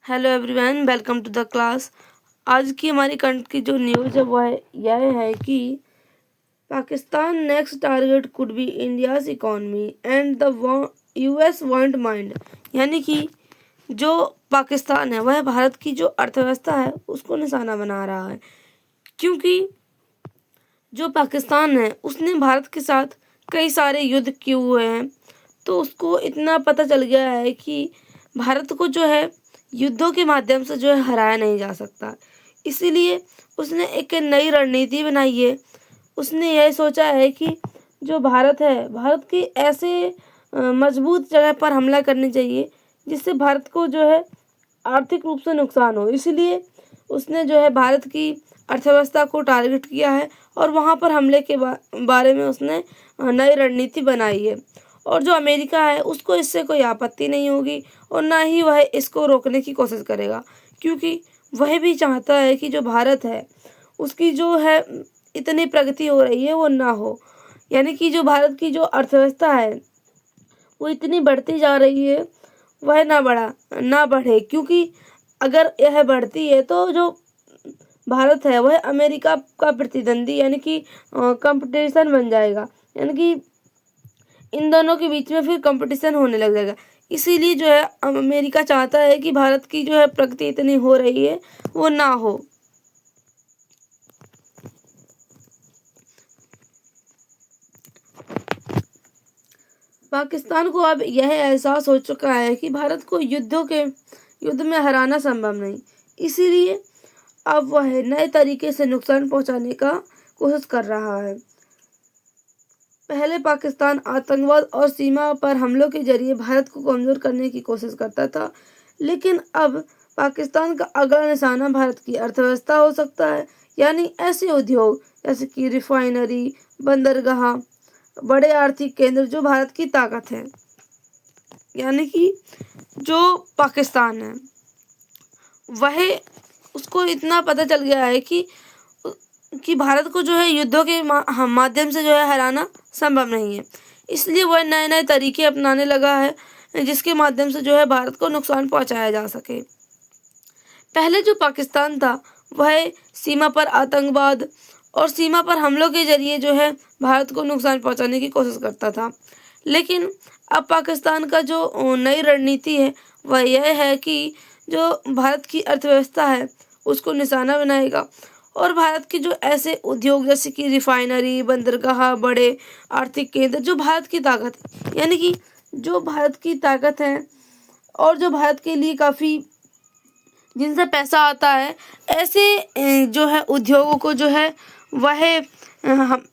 Hello everyone, welcome to the class. आज की हमारी कंट की जो न्यूज़ है वो यह है कि Pakistan next target could be India's economy and the US want mind. यानी कि जो पाकिस्तान है वह भारत की जो अर्थव्यवस्था है उसको निशाना बना रहा है, क्योंकि जो पाकिस्तान है उसने भारत के साथ कई सारे युद्ध किए हुए हैं। तो उसको इतना पता चल गया है कि भारत को जो है युद्धों के माध्यम से जो है हराया नहीं जा सकता। इसीलिए उसने एक नई रणनीति बनाई है। उसने यह सोचा है कि जो भारत है, भारत की ऐसे मजबूत जगह पर हमला करनी चाहिए जिससे भारत को जो है आर्थिक रूप से नुकसान हो। इसीलिए उसने जो है भारत की अर्थव्यवस्था को टारगेट किया है और वहाँ पर हमले के बारे में उसने नई रणनीति बनाई है। और जो अमेरिका है उसको इससे कोई आपत्ति नहीं होगी और ना ही वह इसको रोकने की कोशिश करेगा, क्योंकि वह भी चाहता है कि जो भारत है उसकी जो है इतनी प्रगति हो रही है वो ना हो। यानी कि जो भारत की जो अर्थव्यवस्था है वो इतनी बढ़ती जा रही है वह ना बढ़े, क्योंकि अगर यह बढ़ती है तो जो भारत है वह अमेरिका का प्रतिद्वंदी यानी कि कंपटीशन बन जाएगा। यानी कि इन दोनों के बीच में फिर कंपटीशन होने लग जाएगा। इसीलिए जो है अमेरिका चाहता है कि भारत की जो है प्रगति इतनी हो रही है वो ना हो। पाकिस्तान को अब यह एहसास हो चुका है कि भारत को युद्ध में हराना संभव नहीं। इसीलिए अब वह नए तरीके से नुकसान पहुंचाने का कोशिश कर रहा है। पहले पाकिस्तान आतंकवाद और सीमा पर हमलों के जरिए भारत को कमजोर करने की कोशिश करता था, लेकिन अब पाकिस्तान का अगला निशाना भारत की अर्थव्यवस्था हो सकता है। यानी ऐसे उद्योग जैसे कि रिफाइनरी, बंदरगाह, बड़े आर्थिक केंद्र जो भारत की ताकत है। यानी कि जो पाकिस्तान है वह उसको इतना पता चल गया है कि भारत को जो है युद्धों के माध्यम से जो है हराना संभव नहीं है। इसलिए वह नए नए तरीके अपनाने लगा है जिसके माध्यम से जो है भारत को नुकसान पहुंचाया जा सके। पहले जो पाकिस्तान था वह सीमा पर आतंकवाद और सीमा पर हमलों के जरिए जो है भारत को नुकसान पहुंचाने की कोशिश करता था, लेकिन अब पाकिस्तान का जो नई रणनीति है वह यह है कि जो भारत की अर्थव्यवस्था है उसको निशाना बनाएगा और भारत के जो ऐसे उद्योग जैसे कि रिफाइनरी, बंदरगाह, बड़े आर्थिक केंद्र जो भारत की ताकत है, यानी कि जो भारत की ताकत है और जो भारत के लिए काफ़ी जिनसे पैसा आता है, ऐसे जो है उद्योगों को जो है वह हम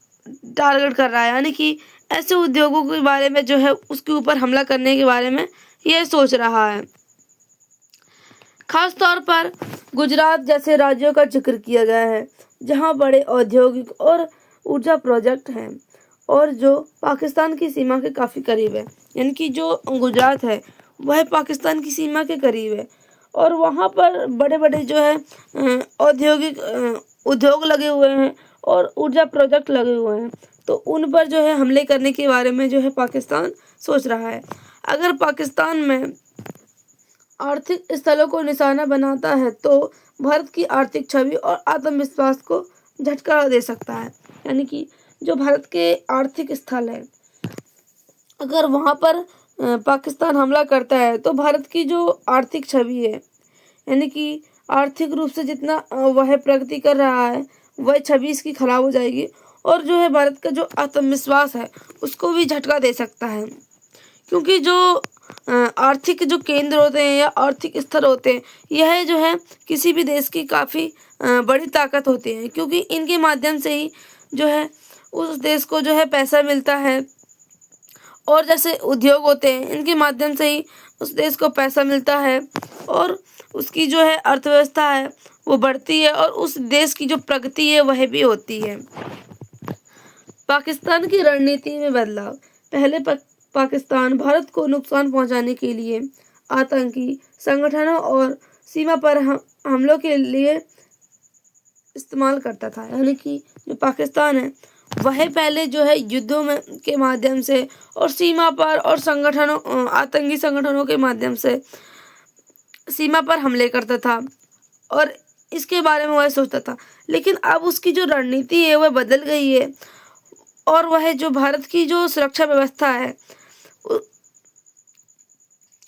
टारगेट कर रहा है। यानी कि ऐसे उद्योगों के बारे में जो है उसके ऊपर हमला करने के बारे में यह सोच रहा है। खास तौर पर गुजरात जैसे राज्यों का जिक्र किया गया है जहां बड़े औद्योगिक और ऊर्जा प्रोजेक्ट हैं और जो पाकिस्तान की सीमा के काफ़ी करीब है। यानी कि जो गुजरात है वह पाकिस्तान की सीमा के करीब है और वहाँ पर बड़े बड़े जो है औद्योगिक उद्योग लगे हुए हैं और ऊर्जा प्रोजेक्ट लगे हुए हैं। तो उन पर जो है हमले करने के बारे में जो है पाकिस्तान सोच रहा है। अगर पाकिस्तान में आर्थिक स्थलों को निशाना बनाता है तो भारत की आर्थिक छवि और आत्मविश्वास को झटका दे सकता है। यानी कि जो भारत के आर्थिक स्थल है, अगर वहाँ पर पाकिस्तान हमला करता है तो भारत की जो आर्थिक छवि है, यानी कि आर्थिक रूप से जितना वह प्रगति कर रहा है वह छवि इसकी खराब हो जाएगी और जो है भारत का जो आत्मविश्वास है उसको भी झटका दे सकता है। क्योंकि जो आर्थिक जो केंद्र होते हैं या आर्थिक स्तर होते हैं यह जो है किसी भी देश की काफ़ी बड़ी ताकत होती है, क्योंकि इनके माध्यम से ही जो है उस देश को जो है पैसा मिलता है और जैसे उद्योग होते हैं इनके माध्यम से ही उस देश को पैसा मिलता है और उसकी जो है अर्थव्यवस्था है वो बढ़ती है और उस देश की जो प्रगति है वह भी होती है। पाकिस्तान की रणनीति में बदलाव। पहले पाकिस्तान भारत को नुकसान पहुंचाने के लिए आतंकी संगठनों और सीमा पर हमलों के लिए इस्तेमाल करता था। यानी कि जो पाकिस्तान है वह पहले जो है युद्धों में के माध्यम से और सीमा पर और आतंकी संगठनों के माध्यम से सीमा पर हमले करता था और इसके बारे में वह सोचता था। लेकिन अब उसकी जो रणनीति है वह बदल गई है और वह जो भारत की जो सुरक्षा व्यवस्था है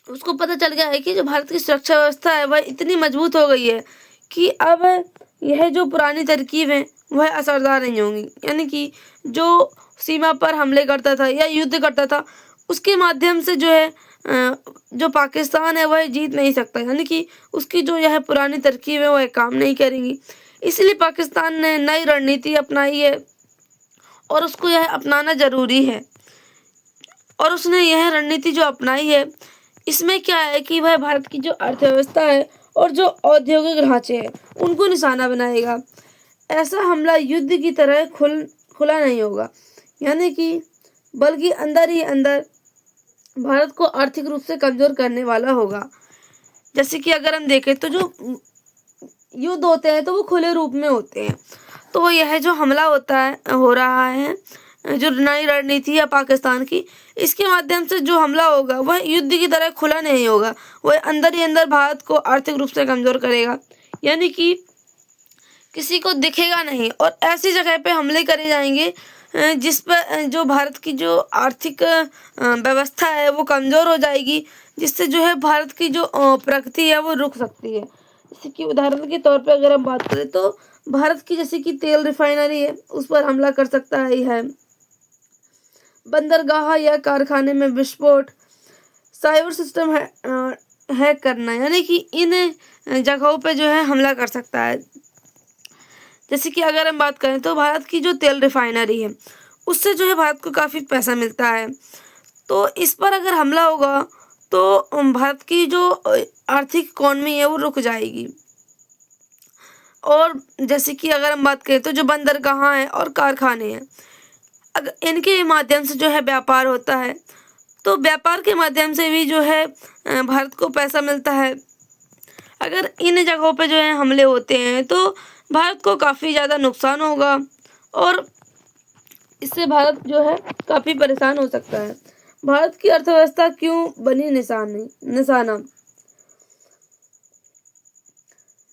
उसको पता चल गया है कि जो भारत की सुरक्षा व्यवस्था है वह इतनी मजबूत हो गई है कि अब यह जो पुरानी तरकीब है वह असरदार नहीं होंगी। यानी कि जो सीमा पर हमले करता था या युद्ध करता था उसके माध्यम से जो है जो पाकिस्तान है वह जीत नहीं सकता। यानी कि उसकी जो यह पुरानी तरकीब है वह काम नहीं करेंगी। इसलिए पाकिस्तान ने नई रणनीति अपनाई है और उसको यह अपनाना जरूरी है। और उसने यह रणनीति जो अपनाई है इसमें क्या है कि वह भारत की जो अर्थव्यवस्था है और जो औद्योगिक ढांचे हैं उनको निशाना बनाएगा। ऐसा हमला युद्ध की तरह खुला नहीं होगा, यानी कि बल्कि अंदर ही अंदर भारत को आर्थिक रूप से कमजोर करने वाला होगा। जैसे कि अगर हम देखें तो जो युद्ध होते हैं तो वो खुले रूप में होते हैं। तो यह जो हमला हो रहा है जो नई रणनीति है पाकिस्तान की, इसके माध्यम से जो हमला होगा वह युद्ध की तरह खुला नहीं होगा, वह अंदर ही अंदर भारत को आर्थिक रूप से कमजोर करेगा। यानी कि किसी को दिखेगा नहीं और ऐसी जगह पे हमले करे जाएंगे जिस पर जो भारत की जो आर्थिक व्यवस्था है वो कमजोर हो जाएगी, जिससे जो है भारत की जो प्रगति है वो रुक सकती है। जैसे कि उदाहरण के तौर पे अगर हम बात करें तो भारत की जैसे कि तेल रिफाइनरी है उस पर हमला कर सकता है बंदरगाह या कारखाने में विस्फोट, साइबर सिस्टम हैक करना, यानी कि इन जगहों पे जो है हमला कर सकता है। जैसे कि अगर हम बात करें तो भारत की जो तेल रिफाइनरी है उससे जो है भारत को काफ़ी पैसा मिलता है, तो इस पर अगर हमला होगा तो भारत की जो आर्थिक इकॉनमी है वो रुक जाएगी। और जैसे कि अगर हम बात करें तो जो बंदरगाह हैं और कारखाने हैं, अगर इनके माध्यम से जो है व्यापार होता है, तो व्यापार के माध्यम से भी जो है भारत को पैसा मिलता है। अगर इन जगहों पे जो है हमले होते हैं तो भारत को काफ़ी ज़्यादा नुकसान होगा और इससे भारत जो है काफ़ी परेशान हो सकता है। भारत की अर्थव्यवस्था क्यों बनी निशाना?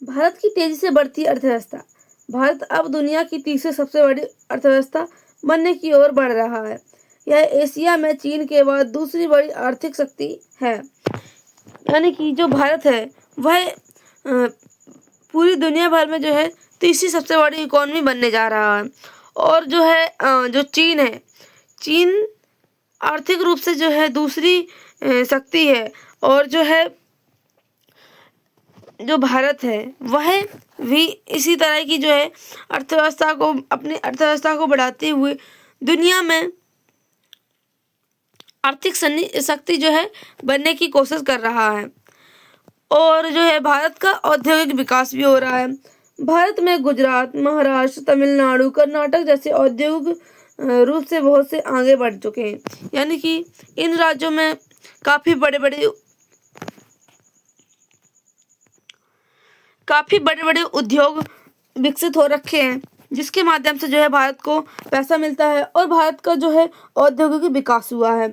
भारत की तेजी से बढ़ती अर्थव्यवस्था। भारत अब दुनिया की तीसरी सबसे बड़ी अर्थव्यवस्था बनने की ओर बढ़ रहा है। यह एशिया में चीन के बाद दूसरी बड़ी आर्थिक शक्ति है। यानी कि जो भारत है वह पूरी दुनिया भर में जो है तीसरी सबसे बड़ी इकॉनमी बनने जा रहा है। और जो है जो चीन है, चीन आर्थिक रूप से जो है दूसरी शक्ति है। और जो है जो भारत है वह भी इसी तरह की जो है अपनी अर्थव्यवस्था को बढ़ाते हुए दुनिया में आर्थिक शक्ति जो है बनने की कोशिश कर रहा है। और जो है भारत का औद्योगिक विकास भी हो रहा है। भारत में गुजरात, महाराष्ट्र, तमिलनाडु, कर्नाटक जैसे औद्योगिक रूप से बहुत से आगे बढ़ चुके हैं। यानी कि इन राज्यों में काफ़ी बड़े बड़े उद्योग विकसित हो रखे हैं, जिसके माध्यम से जो है भारत को पैसा मिलता है और भारत का जो है औद्योगिक विकास हुआ है।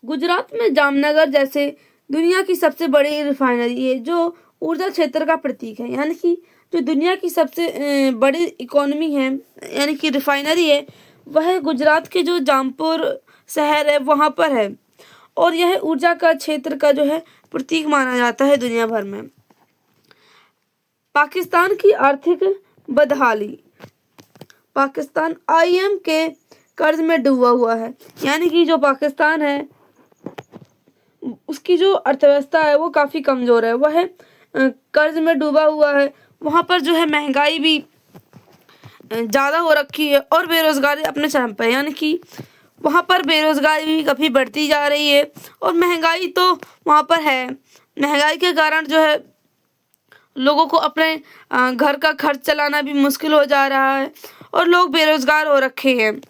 गुजरात में जामनगर जैसे दुनिया की सबसे बड़ी रिफाइनरी है जो ऊर्जा क्षेत्र का प्रतीक है। यानी कि जो दुनिया की सबसे बड़ी इकोनॉमी है यानी कि रिफाइनरी है वह गुजरात के जो जामपुर शहर है वहाँ पर है और यह ऊर्जा का क्षेत्र का जो है प्रतीक माना जाता है दुनिया भर में। पाकिस्तान की आर्थिक बदहाली। पाकिस्तान IMF के कर्ज में डूबा हुआ है। यानी कि जो पाकिस्तान है उसकी जो अर्थव्यवस्था है वो काफ़ी कमज़ोर है, वह कर्ज में डूबा हुआ है। वहाँ पर जो है महंगाई भी ज़्यादा हो रखी है और बेरोज़गारी अपने चरम पर है। यानी कि वहाँ पर बेरोज़गारी भी काफ़ी बढ़ती जा रही है और महंगाई तो वहाँ पर है। महंगाई के कारण जो है लोगों को अपने घर का खर्च चलाना भी मुश्किल हो जा रहा है और लोग बेरोज़गार हो रखे हैं।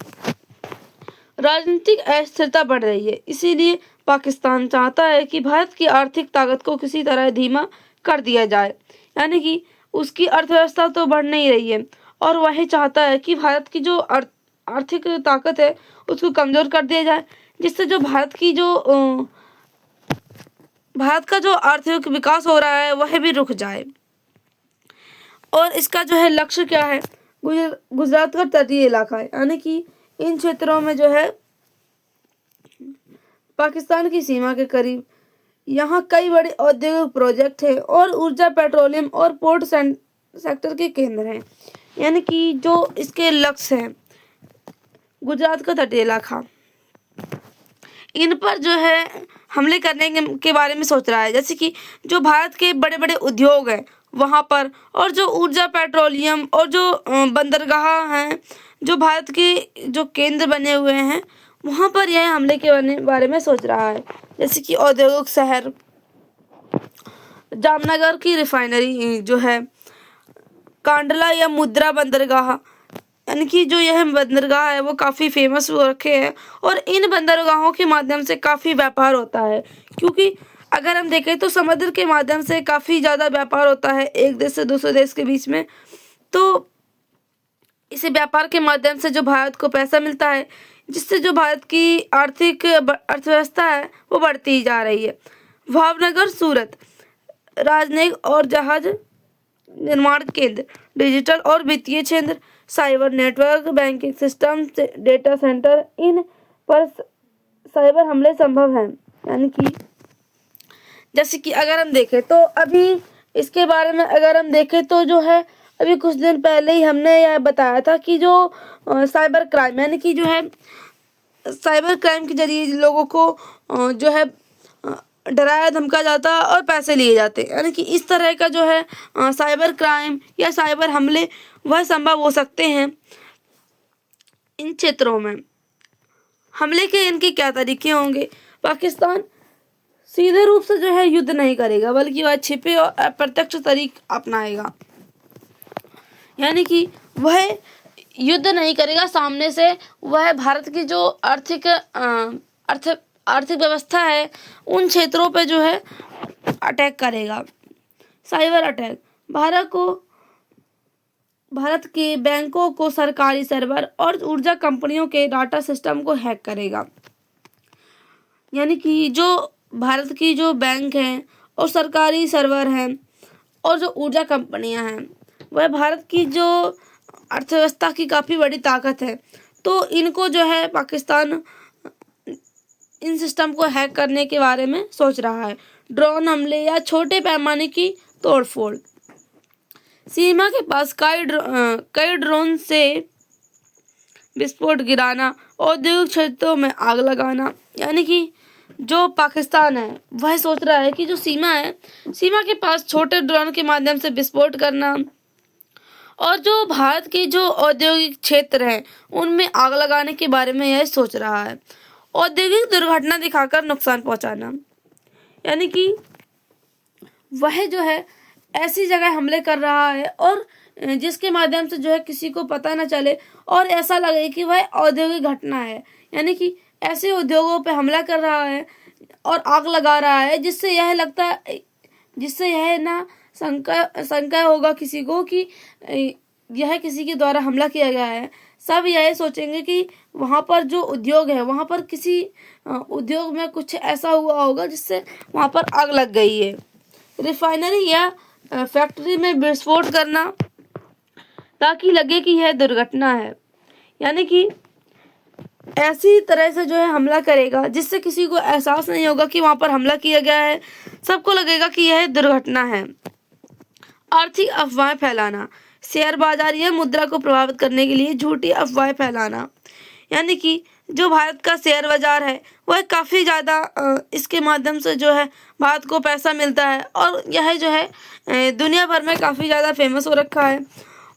राजनीतिक अस्थिरता बढ़ रही है, इसीलिए पाकिस्तान चाहता है कि भारत की आर्थिक ताकत को किसी तरह धीमा कर दिया जाए। यानी कि उसकी अर्थव्यवस्था तो बढ़ नहीं रही है और वह चाहता है कि भारत की जो आर्थिक ताकत है उसको कमज़ोर कर दिया जाए, जिससे जो भारत की जो भारत का जो आर्थिक विकास हो रहा है वह भी रुक जाए। और इसका जो है लक्ष्य क्या है? गुजरात का तटीय इलाका है, यानी कि इन क्षेत्रों में जो है पाकिस्तान की सीमा के करीब, यहाँ कई बड़े औद्योगिक प्रोजेक्ट हैं और ऊर्जा, पेट्रोलियम और पोर्ट सेक्टर के केंद्र हैं। यानी कि जो इसके लक्ष्य हैं, गुजरात का तटीय इलाका, इन पर जो है हमले करने के बारे में सोच रहा है। जैसे कि जो भारत के बड़े बड़े उद्योग हैं वहाँ पर, और जो ऊर्जा, पेट्रोलियम और जो बंदरगाह हैं, जो भारत के जो केंद्र बने हुए हैं, वहाँ पर यह हमले के बारे में सोच रहा है। जैसे कि औद्योगिक शहर, जामनगर की रिफाइनरी जो है, कांडला या मुद्रा बंदरगाह, यानी कि जो यह बंदरगाह है वो काफ़ी फेमस हो रखे हैं और इन बंदरगाहों के माध्यम से काफ़ी व्यापार होता है। क्योंकि अगर हम देखें तो समुद्र के माध्यम से काफ़ी ज़्यादा व्यापार होता है एक देश से दूसरे देश के बीच में। तो इसी व्यापार के माध्यम से जो भारत को पैसा मिलता है, जिससे जो भारत की आर्थिक अर्थव्यवस्था है वो बढ़ती जा रही है। भावनगर, सूरत राजनयिक और जहाज निर्माण केंद्र, डिजिटल और वित्तीय क्षेत्र, cyber network, banking system, data centre, इन पर साइबर हमले संभव हैं। यानी कि जैसे कि अगर हम देखें तो अभी इसके बारे में अगर हम देखें तो जो है अभी कुछ दिन पहले ही हमने यह बताया था कि जो साइबर क्राइम, यानी कि जो है साइबर क्राइम के जरिए लोगों को जो है डराया धमका जाता और पैसे लिए जाते। यानी कि इस तरह का जो है साइबर क्राइम या साइबर हमले वह संभव हो सकते हैं। इन क्षेत्रों में हमले के इनके क्या तरीके होंगे? पाकिस्तान सीधे रूप से जो है युद्ध नहीं करेगा, बल्कि वह छिपे और अप्रत्यक्ष तरीका अपनाएगा। यानी कि वह युद्ध नहीं करेगा सामने से, वह भारत की जो आर्थिक व्यवस्था है उन क्षेत्रों पे जो है अटैक करेगा। साइबर अटैक, भारत के बैंकों को, सरकारी सर्वर और ऊर्जा कंपनियों के डाटा सिस्टम को हैक करेगा। यानी कि जो भारत की जो बैंक हैं और सरकारी सर्वर हैं और जो ऊर्जा कंपनियां हैं, वह भारत की जो अर्थव्यवस्था की काफ़ी बड़ी ताकत है। तो इनको जो है पाकिस्तान इन सिस्टम को हैक करने के बारे में सोच रहा है। ड्रोन हमले या छोटे पैमाने की तोड़फोड़, सीमा के पास कई ड्रोन से विस्फोट गिराना, औद्योगिक क्षेत्रों में आग लगाना। यानी कि जो पाकिस्तान है वह सोच रहा है कि जो सीमा है, सीमा के पास छोटे ड्रोन के माध्यम से विस्फोट करना और जो भारत के जो औद्योगिक क्षेत्र हैं उनमें आग लगाने के बारे में यह सोच रहा है। औद्योगिक दुर्घटना दिखाकर नुकसान पहुंचाना, यानी कि वह जो है ऐसी जगह हमले कर रहा है और जिसके माध्यम से जो है किसी को पता न चले और ऐसा लगे कि वह औद्योगिक घटना है। यानी कि ऐसे उद्योगों पे हमला कर रहा है और आग लगा रहा है, जिससे यह लगता है, जिससे यह ना शंका होगा किसी को कि यह किसी के द्वारा हमला किया गया है। सब यह सोचेंगे कि वहाँ पर जो उद्योग है, वहाँ पर किसी उद्योग में कुछ ऐसा हुआ होगा जिससे वहाँ पर आग लग गई है। रिफाइनरी या फैक्ट्री में विस्फोट करना ताकि लगे कि यह दुर्घटना है। यानी कि ऐसी तरह से जो है हमला करेगा जिससे किसी को एहसास नहीं होगा कि वहाँ पर हमला किया गया है, सबको लगेगा कि यह दुर्घटना है। आर्थिक अफवाहें फैलाना, शेयर बाजार या मुद्रा को प्रभावित करने के लिए झूठी अफवाहें फैलाना। यानी कि जो भारत का शेयर बाजार है वह काफ़ी ज़्यादा इसके माध्यम से जो है भारत को पैसा मिलता है और यह जो है दुनिया भर में काफ़ी ज़्यादा फेमस हो रखा है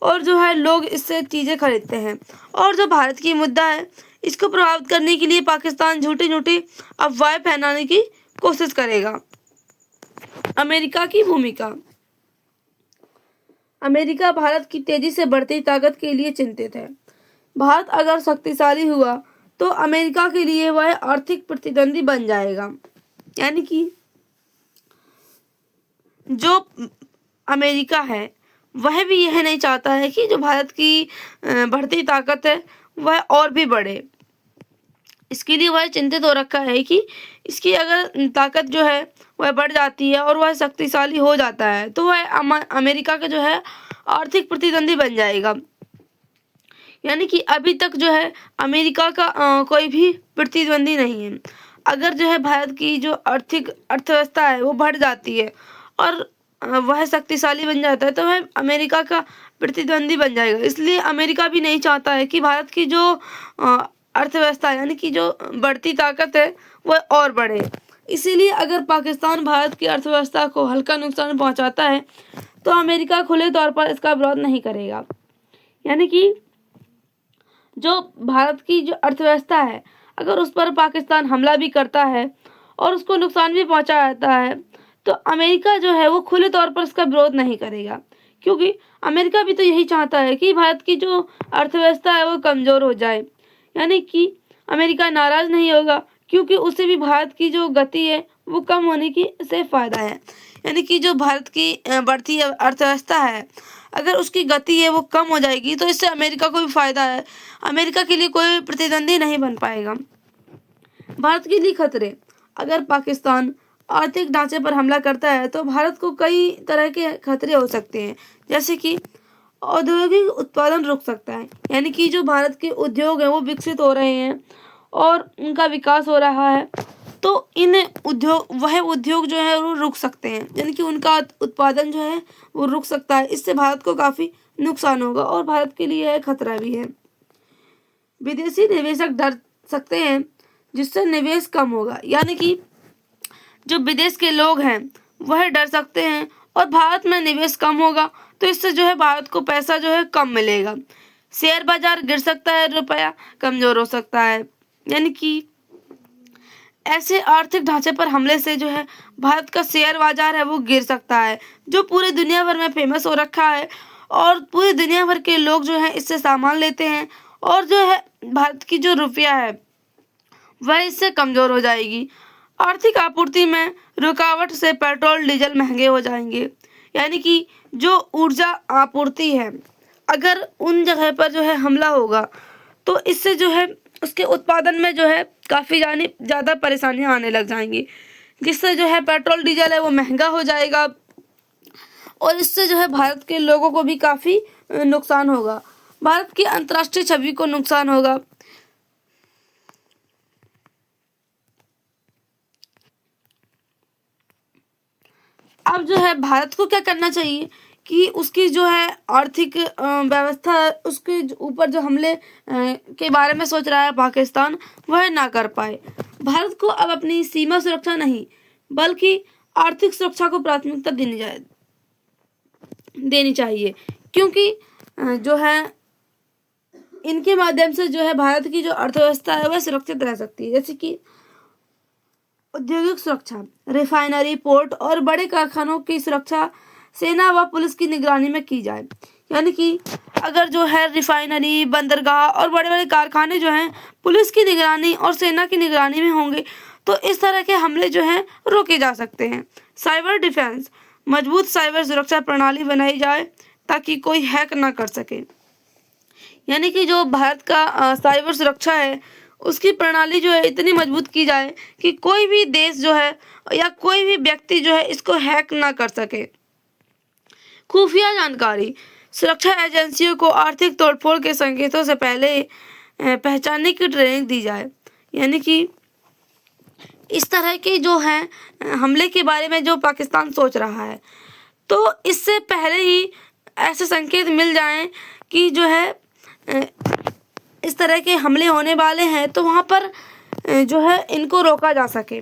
और जो है लोग इससे चीज़ें खरीदते हैं। और जो भारत की मुद्दा है इसको प्रभावित करने के लिए पाकिस्तान झूठी अफवाहें फैलाने की कोशिश करेगा। अमेरिका की भूमिका, अमेरिका भारत की तेजी से बढ़ती ताकत के लिए चिंतित है। भारत अगर शक्तिशाली हुआ तो अमेरिका के लिए वह आर्थिक प्रतिद्वंदी बन जाएगा। यानी कि जो अमेरिका है वह भी यह नहीं चाहता है कि जो भारत की बढ़ती ताकत है वह और भी बढ़े। इसके लिए वह चिंतित हो रखा है कि इसकी अगर ताकत जो है वह बढ़ जाती है और वह शक्तिशाली हो जाता है, तो वह अमेरिका का जो है आर्थिक प्रतिद्वंदी बन जाएगा। यानी कि अभी तक जो है अमेरिका का कोई भी प्रतिद्वंदी नहीं है। अगर जो है भारत की जो आर्थिक अर्थव्यवस्था है वो बढ़ जाती है और वह शक्तिशाली बन जाता है, तो वह अमेरिका का प्रतिद्वंदी बन जाएगा। इसलिए अमेरिका भी नहीं चाहता है कि भारत की जो अर्थव्यवस्था यानी कि जो बढ़ती ताकत है वह और बढ़े। इसीलिए अगर पाकिस्तान भारत की अर्थव्यवस्था को हल्का नुकसान पहुंचाता है तो अमेरिका खुले तौर पर इसका विरोध नहीं करेगा। यानी कि जो भारत की जो अर्थव्यवस्था है अगर उस पर पाकिस्तान हमला भी करता है और उसको नुकसान भी पहुंचाता है तो अमेरिका जो है वो खुले तौर पर इसका विरोध नहीं करेगा, क्योंकि अमेरिका भी तो यही चाहता है कि भारत की जो अर्थव्यवस्था है वो कमज़ोर हो जाए। यानी कि अमेरिका नाराज़ नहीं होगा, क्योंकि उसे भी भारत की जो गति है वो कम होने की से फ़ायदा है। यानी कि जो भारत की बढ़ती अर्थव्यवस्था है अगर उसकी गति है वो कम हो जाएगी तो इससे अमेरिका को भी फ़ायदा है। अमेरिका के लिए कोई प्रतिद्वंदी नहीं बन पाएगा। भारत के लिए खतरे, अगर पाकिस्तान आर्थिक ढांचे पर हमला करता है तो भारत को कई तरह के खतरे हो सकते हैं, जैसे कि औद्योगिक उत्पादन रुक सकता है। यानी कि जो भारत के उद्योग हैं वो विकसित हो रहे हैं और उनका विकास हो रहा है, तो इन उद्योग जो है वो रुक सकते हैं, यानी कि उनका उत्पादन जो है वो रुक सकता है। इससे भारत को काफ़ी नुकसान होगा और भारत के लिए यह खतरा भी है। विदेशी निवेशक डर सकते हैं जिससे निवेश कम होगा। यानी कि जो विदेश के लोग हैं वह डर सकते हैं और भारत में निवेश कम होगा, तो इससे जो है भारत को पैसा जो है कम मिलेगा। शेयर बाजार गिर सकता है, रुपया कमज़ोर हो सकता है। यानी कि ऐसे आर्थिक ढांचे पर हमले से जो है भारत का शेयर बाजार है वो गिर सकता है, जो पूरी दुनिया भर में फेमस हो रखा है और पूरी दुनिया भर के लोग जो है इससे सामान लेते हैं और जो है भारत की जो रुपया है वह इससे कमज़ोर हो जाएगी। आर्थिक आपूर्ति में रुकावट से पेट्रोल डीजल महंगे हो जाएंगे। यानी कि जो ऊर्जा आपूर्ति है अगर उन जगह पर जो है हमला होगा तो इससे जो है उसके उत्पादन में जो है काफ़ी ज़्यादा परेशानियां आने लग जाएंगी, जिससे जो है पेट्रोल डीजल है वो महंगा हो जाएगा और इससे जो है भारत के लोगों को भी काफ़ी नुकसान होगा। भारत की अंतर्राष्ट्रीय छवि को नुकसान होगा। अब जो है भारत को क्या करना चाहिए कि उसकी जो है आर्थिक व्यवस्था उसके ऊपर जो हमले के बारे में सोच रहा है पाकिस्तान वह ना कर पाए। भारत को अब अपनी सीमा सुरक्षा नहीं बल्कि आर्थिक सुरक्षा को प्राथमिकता देनी चाहिए, क्योंकि जो है इनके माध्यम से जो है भारत की जो अर्थव्यवस्था है वह सुरक्षित रह सकती है। जैसे कि औद्योगिक सुरक्षा, रिफाइनरी, पोर्ट और बड़े कारखानों की सुरक्षा सेना व पुलिस की निगरानी में की जाए। यानी कि अगर जो है रिफाइनरी, बंदरगाह और बड़े बड़े कारखाने जो हैं पुलिस की निगरानी और सेना की निगरानी में होंगे तो इस तरह के हमले जो हैं रोके जा सकते हैं। साइबर डिफेंस, मजबूत साइबर सुरक्षा प्रणाली बनाई जाए ताकि कोई हैक ना कर सके। यानी कि जो भारत का साइबर सुरक्षा है उसकी प्रणाली जो है इतनी मजबूत की जाए कि कोई भी देश जो है या कोई भी व्यक्ति जो है इसको हैक ना कर सके। खुफिया जानकारी, सुरक्षा एजेंसियों को आर्थिक तोड़फोड़ के संकेतों से पहले पहचानने की ट्रेनिंग दी जाए। यानी कि इस तरह के जो है हमले के बारे में जो पाकिस्तान सोच रहा है तो इससे पहले ही ऐसे संकेत मिल जाएं कि जो है इस तरह के हमले होने वाले हैं तो वहाँ पर जो है इनको रोका जा सके,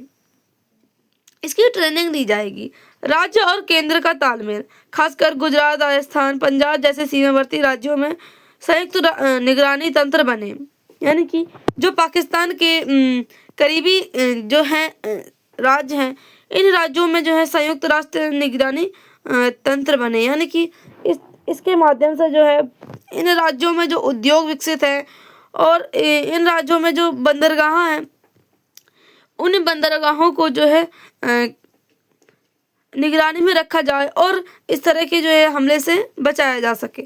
इसकी ट्रेनिंग दी जाएगी। राज्य और केंद्र का तालमेल, खासकर गुजरात, राजस्थान, पंजाब जैसे सीमावर्ती राज्यों में संयुक्त निगरानी तंत्र बने। यानी कि जो पाकिस्तान के करीबी जो हैं राज्य हैं इन राज्यों में जो है संयुक्त राष्ट्र निगरानी तंत्र बने। यानी कि इसके माध्यम से जो है इन राज्यों में जो उद्योग विकसित हैं और इन राज्यों में जो बंदरगाह हैं उन बंदरगाहों को जो है निगरानी में रखा जाए और इस तरह के जो है हमले से बचाया जा सके।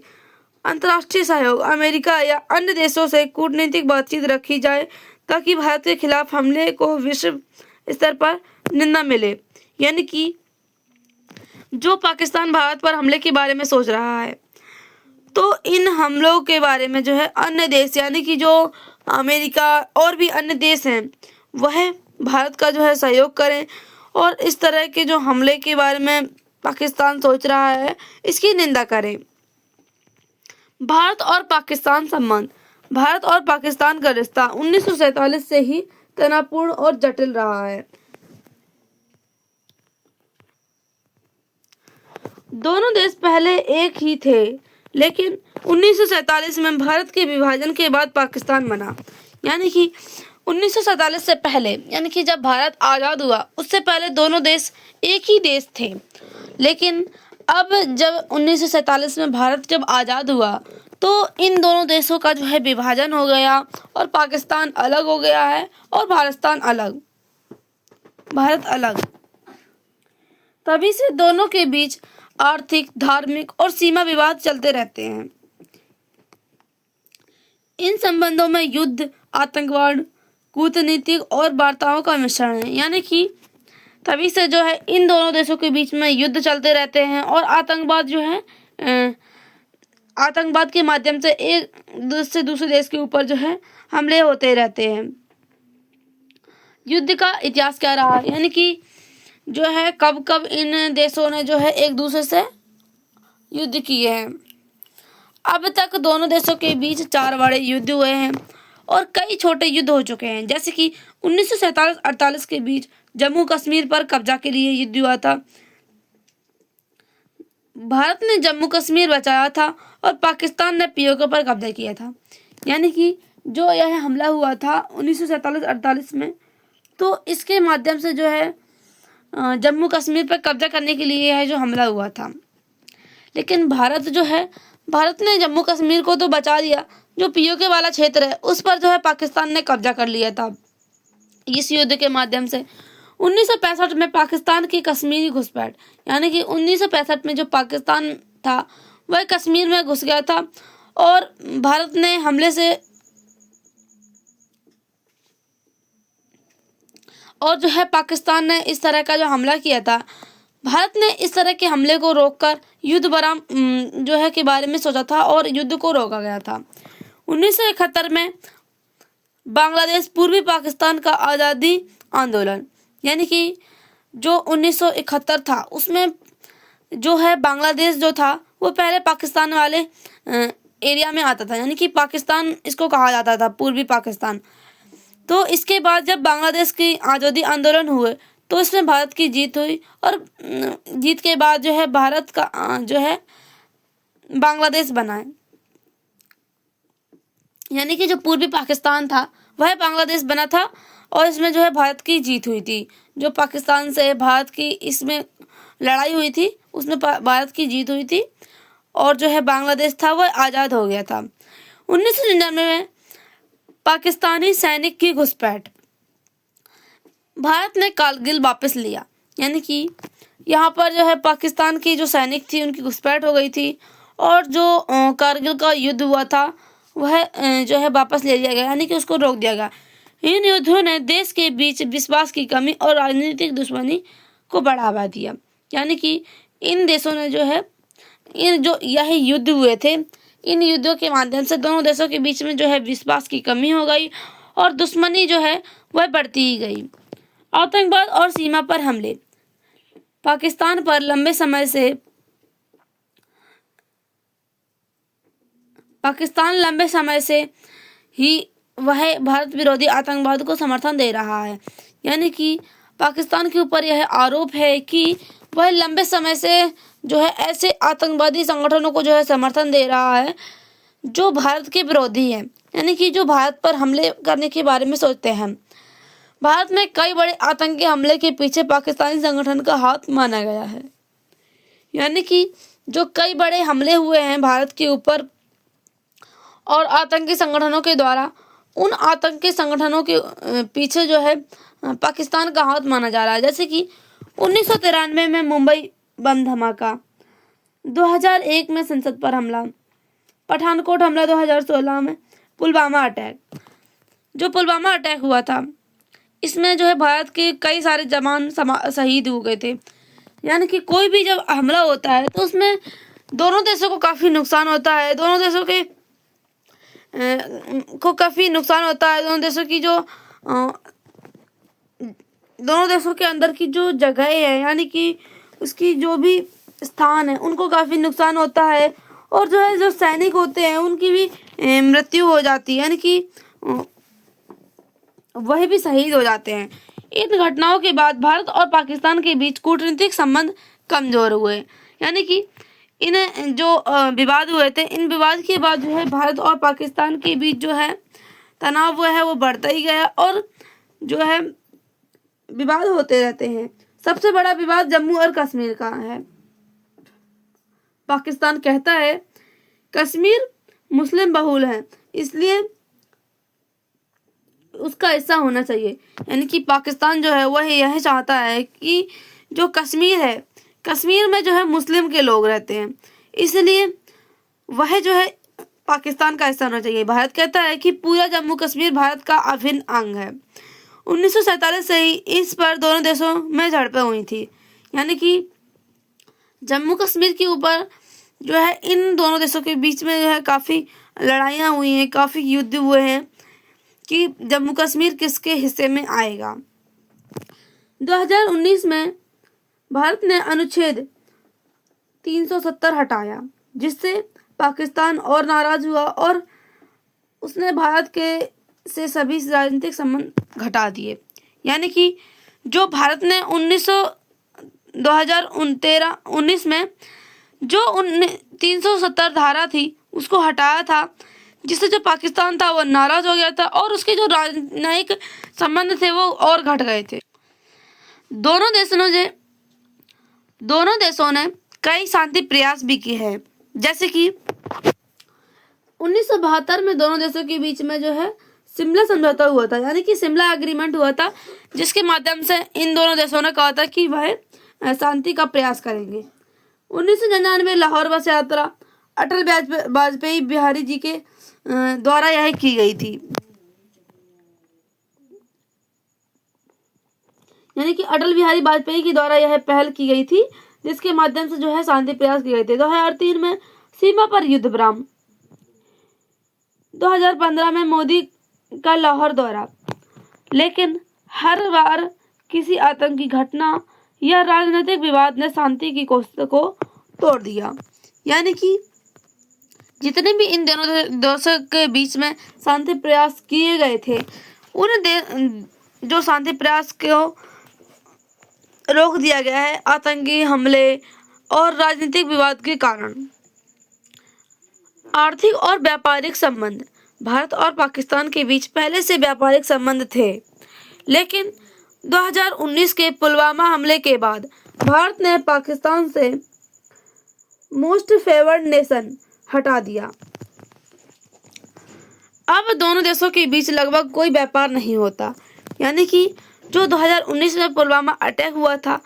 अंतर्राष्ट्रीय सहयोग, अमेरिका या अन्य देशों से कूटनीतिक बातचीत रखी जाए ताकि भारत के खिलाफ हमले को विश्व स्तर पर निंदा मिले। यानी कि जो पाकिस्तान भारत पर हमले के बारे में सोच रहा है, तो इन हमलों के बारे में जो है अन्य देश यानी कि जो अमेरिका और भी अन्य देश हैं वह भारत का जो है सहयोग करें और इस तरह के जो हमले के बारे में पाकिस्तान सोच रहा है इसकी निंदा करें। भारत और पाकिस्तान संबंध। भारत और पाकिस्तान का रिश्ता 1947 से ही तनावपूर्ण और जटिल रहा है। दोनों देश पहले एक ही थे, लेकिन 1947 में भारत के विभाजन के बाद पाकिस्तान बना। यानी कि 1947 से पहले यानी कि जब भारत आज़ाद हुआ उससे पहले दोनों देश एक ही देश थे, लेकिन अब जब 1947 में भारत जब आज़ाद हुआ तो इन दोनों देशों का जो है विभाजन हो गया और पाकिस्तान अलग हो गया है और भारत अलग। तभी से दोनों के बीच आर्थिक, धार्मिक और सीमा विवाद चलते रहते हैं। इन संबंधों में युद्ध, आतंकवाद, कूटनीतिक और वार्ताओं का मिश्रण है। यानी कि तभी से जो है इन दोनों देशों के बीच में युद्ध चलते रहते हैं और आतंकवाद जो है आतंकवाद के माध्यम से एक देश से दूसरे देश के ऊपर जो है हमले होते रहते हैं। युद्ध का इतिहास क्या रहा, यानी कि जो है कब कब इन देशों ने जो है एक दूसरे से युद्ध किए हैं। अब तक दोनों देशों के बीच 4 बड़े युद्ध हुए हैं और कई छोटे युद्ध हो चुके हैं, जैसे कि 1947-48 के बीच जम्मू कश्मीर पर कब्जा के लिए युद्ध हुआ था। भारत ने जम्मू कश्मीर बचाया था और पाकिस्तान ने पीओके पर कब्जा किया था। यानी कि जो यह हमला हुआ था 1947-48 में, तो इसके माध्यम से जो है जम्मू कश्मीर पर कब्जा करने के लिए यह जो हमला हुआ था। लेकिन भारत ने जम्मू कश्मीर को तो बचा दिया, जो पीओके वाला क्षेत्र है उस पर जो है पाकिस्तान ने कब्जा कर लिया था इस युद्ध के माध्यम से। 1965 में पाकिस्तान की कश्मीरी घुसपैठ, यानी कि 1965 में जो पाकिस्तान था वह कश्मीर में घुस गया था और भारत ने हमले से और जो है पाकिस्तान ने इस तरह का जो हमला किया था, भारत ने इस तरह के हमले को रोककर युद्ध विराम जो है के बारे में सोचा था और युद्ध को रोका गया था। 1971 में बांग्लादेश पूर्वी पाकिस्तान का आज़ादी आंदोलन, यानी कि जो 1971 था उसमें जो है बांग्लादेश जो था वो पहले पाकिस्तान वाले एरिया में आता था, यानी कि पाकिस्तान इसको कहा जाता था, पूर्वी पाकिस्तान। तो इसके बाद जब बांग्लादेश की आज़ादी आंदोलन हुए तो इसमें भारत की जीत हुई और जीत के बाद जो है भारत का जो है बांग्लादेश बना है। यानी कि जो पूर्वी पाकिस्तान था वह बांग्लादेश बना था और इसमें जो है भारत की जीत हुई थी। जो पाकिस्तान से भारत की इसमें लड़ाई हुई थी उसमें भारत की जीत हुई थी और जो है बांग्लादेश था वह आज़ाद हो गया था। 1999 में पाकिस्तानी सैनिक की घुसपैठ, भारत ने कारगिल वापस लिया, यानी कि यहाँ पर जो है पाकिस्तान की जो सैनिक थी उनकी घुसपैठ हो गई थी और जो कारगिल का युद्ध हुआ था वह जो है वापस ले लिया गया, यानी कि उसको रोक दिया गया। इन युद्धों ने देश के बीच विश्वास की कमी और राजनीतिक दुश्मनी को बढ़ावा दिया। यानी कि इन देशों ने जो है यह युद्ध हुए थे, इन युद्धों के माध्यम से दोनों देशों के बीच में जो है विश्वास की कमी हो गई और दुश्मनी जो है वह बढ़ती ही गई। आतंकवाद और सीमा पर हमले, पाकिस्तान लंबे समय से ही वह भारत विरोधी आतंकवाद को समर्थन दे रहा है। यानी कि पाकिस्तान के ऊपर यह आरोप है कि वह लंबे समय से जो है ऐसे आतंकवादी संगठनों को जो है समर्थन दे रहा है जो भारत के विरोधी हैं, यानी कि जो भारत पर हमले करने के बारे में सोचते हैं। भारत में कई बड़े आतंकी हमले के पीछे पाकिस्तानी संगठन का हाथ माना गया है। यानी कि जो कई बड़े हमले हुए हैं भारत के ऊपर और आतंकी संगठनों के द्वारा, उन आतंकी संगठनों के पीछे जो है पाकिस्तान का हाथ माना जा रहा है। जैसे कि 1993 में मुंबई बम धमाका, 2001 में संसद पर हमला, पठानकोट हमला 2016 में, पुलवामा अटैक। जो पुलवामा अटैक हुआ था इसमें जो है भारत के कई सारे जवान शहीद हो गए थे। यानी कि कोई भी जब हमला होता है तो उसमें दोनों देशों को काफ़ी नुकसान होता है। दोनों देशों के को काफ़ी नुकसान होता है। दोनों देशों की जो दोनों देशों के अंदर की जो जगह है, यानी कि उसकी जो भी स्थान है, उनको काफ़ी नुकसान होता है। और जो है जो सैनिक होते हैं उनकी भी मृत्यु हो जाती है, यानी कि वह भी शहीद हो जाते हैं। इन घटनाओं के बाद भारत और पाकिस्तान के बीच कूटनीतिक संबंध कमजोर हुए। यानी कि इन जो विवाद हुए थे, इन विवाद के बाद जो है भारत और पाकिस्तान के बीच जो है तनाव वो है वो बढ़ता ही गया और जो है विवाद होते रहते हैं। सबसे बड़ा विवाद जम्मू और कश्मीर का है। पाकिस्तान कहता है कश्मीर मुस्लिम बहुल है, इसलिए उसका हिस्सा होना चाहिए। यानी कि पाकिस्तान जो है वह यह चाहता है कि जो कश्मीर है, कश्मीर में जो है मुस्लिम के लोग रहते हैं, इसलिए वह जो है पाकिस्तान का हिस्सा होना चाहिए। भारत कहता है कि पूरा जम्मू कश्मीर भारत का अभिन्न अंग है। 1947 से ही इस पर दोनों देशों में झड़पें हुई थी। यानी कि जम्मू कश्मीर के ऊपर जो है इन दोनों देशों के बीच में जो है काफ़ी लड़ाइयाँ हुई हैं, काफ़ी युद्ध हुए हैं कि जम्मू कश्मीर किसके हिस्से में आएगा। 2019 में भारत ने अनुच्छेद 370 हटाया, जिससे पाकिस्तान और नाराज हुआ और उसने भारत के से सभी राजनीतिक संबंध घटा दिए। यानी कि जो भारत ने 2019 में जो 370 धारा थी उसको हटाया था, जिससे जो पाकिस्तान था वो नाराज हो गया था और उसके जो राजनयिक संबंध थे वो और घट गए थे। दोनों देशों ने कई शांति प्रयास भी किए हैं, जैसे कि 1972 में दोनों देशों के बीच में जो है शिमला समझौता हुआ था, यानी कि शिमला एग्रीमेंट हुआ था, जिसके माध्यम से इन दोनों देशों ने कहा था कि वह शांति का प्रयास करेंगे। 1999 लाहौर बस यात्रा अटल वाजपेयी बिहारी जी के द्वारा यह की गई थी। यानी कि अटल बिहारी वाजपेयी के द्वारा यह पहल की गई थी, जिसके माध्यम से जो है शांति प्रयास किए गए थे। 2003 में सीमा पर युद्ध विराम। 2015 में मोदी का लाहौर दौरा, लेकिन हर बार किसी आतंकी घटना या राजनीतिक विवाद ने शांति की कोशिश को तोड़ दिया। यानी कि जितने भी इन दोनों देशों के बीच में शांति प्रयास किए गए थे, उन जो शांति प्रयास को रोक दिया गया है आतंकी हमले और राजनीतिक विवाद के कारण। आर्थिक और व्यापारिक संबंध। भारत और पाकिस्तान के बीच पहले से व्यापारिक संबंध थे, लेकिन 2019 के पुलवामा हमले के बाद भारत ने पाकिस्तान से मोस्ट फेवर्ड नेशन हटा दिया। अब दोनों देशों के बीच लगभग कोई व्यापार नहीं होता। यानी कि जो 2019 में पुलवामा अटैक हुआ था,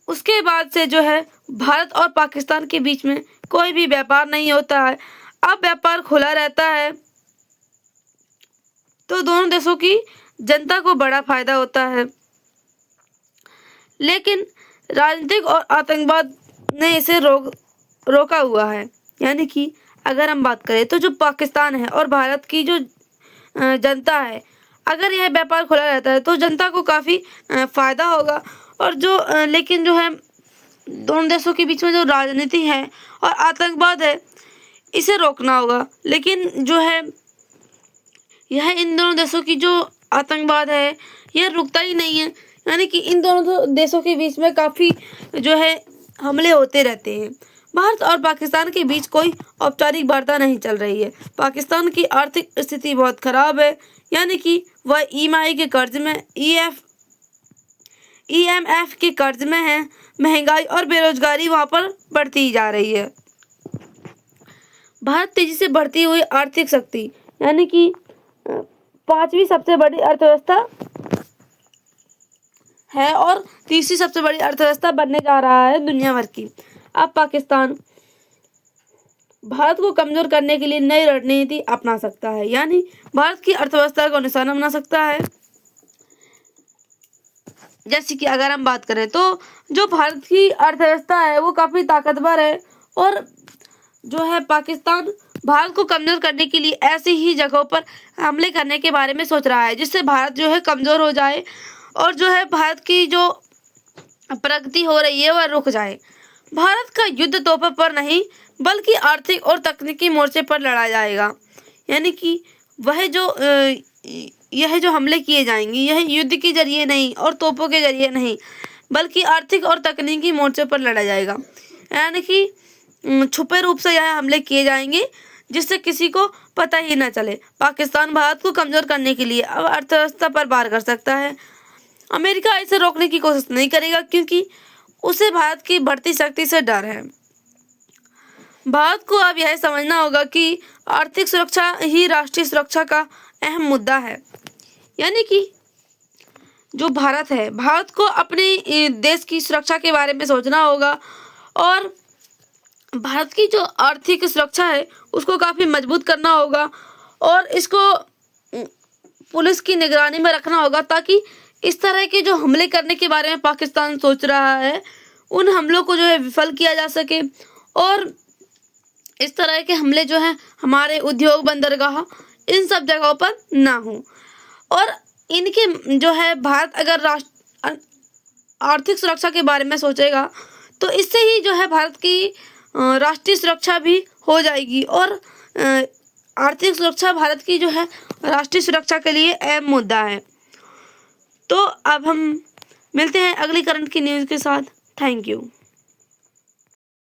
उसके बाद से जो है भारत और पाकिस्तान के बीच में कोई भी व्यापार नहीं होता है। अब व्यापार खुला रहता है, तो दोनों देशों की जनता को बड़ा फायदा होता है, लेकिन राजनीतिक और आतंकवाद ने इसे रोका हुआ है। यानी कि अगर हम बात करें तो जो पाकिस्तान है और भारत की जो जनता है, अगर यह व्यापार खुला रहता है तो जनता को काफ़ी फायदा होगा। और जो लेकिन जो है दोनों देशों के बीच में जो राजनीति है और आतंकवाद है, इसे रोकना होगा। लेकिन जो है यह इन दोनों देशों की जो आतंकवाद है यह रुकता ही नहीं है। यानी कि इन दोनों देशों के बीच में काफ़ी जो है हमले होते रहते हैं। भारत और पाकिस्तान के बीच कोई औपचारिक वार्ता नहीं चल रही है। पाकिस्तान की आर्थिक स्थिति बहुत खराब है, यानी कि वह ईएमआई के कर्ज में IMF के कर्ज में है। महंगाई और बेरोजगारी वहाँ पर बढ़ती जा रही है। भारत तेजी से बढ़ती हुई आर्थिक शक्ति, यानी कि 5वीं सबसे बड़ी अर्थव्यवस्था है और 3री सबसे बड़ी अर्थव्यवस्था बनने जा रहा है दुनिया भर की। अब पाकिस्तान भारत को कमजोर करने के लिए नई रणनीति अपना सकता है, यानी भारत की अर्थव्यवस्था को निशाना बना सकता है। जैसे कि अगर हम बात करें तो जो भारत की अर्थव्यवस्था है वो काफ़ी ताकतवर है, और जो है पाकिस्तान भारत को कमज़ोर करने के लिए ऐसी ही जगहों पर हमले करने के बारे में सोच रहा है, जिससे भारत जो है कमज़ोर हो जाए और जो है भारत की जो प्रगति हो रही है वह रुक जाए। भारत का युद्ध तोपों पर नहीं बल्कि आर्थिक और तकनीकी मोर्चे पर लड़ा जाएगा। यानी कि वह जो यह जो हमले किए जाएंगे यह युद्ध के जरिए नहीं और तोपों के जरिए नहीं बल्कि आर्थिक और तकनीकी मोर्चे पर लड़ा जाएगा। यानी कि छुपे रूप से यह हमले किए जाएंगे जिससे किसी को पता ही न चले। पाकिस्तान भारत को कमज़ोर करने के लिए अब अर्थव्यवस्था पर वार कर सकता है। अमेरिका इसे रोकने की कोशिश नहीं करेगा क्योंकि उसे भारत की बढ़ती शक्ति से डर है। भारत को अब यह समझना होगा कि आर्थिक सुरक्षा ही राष्ट्रीय सुरक्षा का अहम मुद्दा है। यानी कि जो भारत है, भारत को अपने देश की सुरक्षा के बारे में सोचना होगा और भारत की जो आर्थिक सुरक्षा है उसको काफ़ी मजबूत करना होगा और इसको पुलिस की निगरानी में रखना होगा, ताकि इस तरह के जो हमले करने के बारे में पाकिस्तान सोच रहा है उन हमलों को जो है विफल किया जा सके और इस तरह के हमले जो हैं हमारे उद्योग बंदरगाह इन सब जगहों पर ना हो। और इनके जो है भारत अगर आर्थिक सुरक्षा के बारे में सोचेगा तो इससे ही जो है भारत की राष्ट्रीय सुरक्षा भी हो जाएगी और आर्थिक सुरक्षा भारत की जो है राष्ट्रीय सुरक्षा के लिए अहम मुद्दा है। तो अब हम मिलते हैं अगली करंट की न्यूज़ के साथ। Thank you.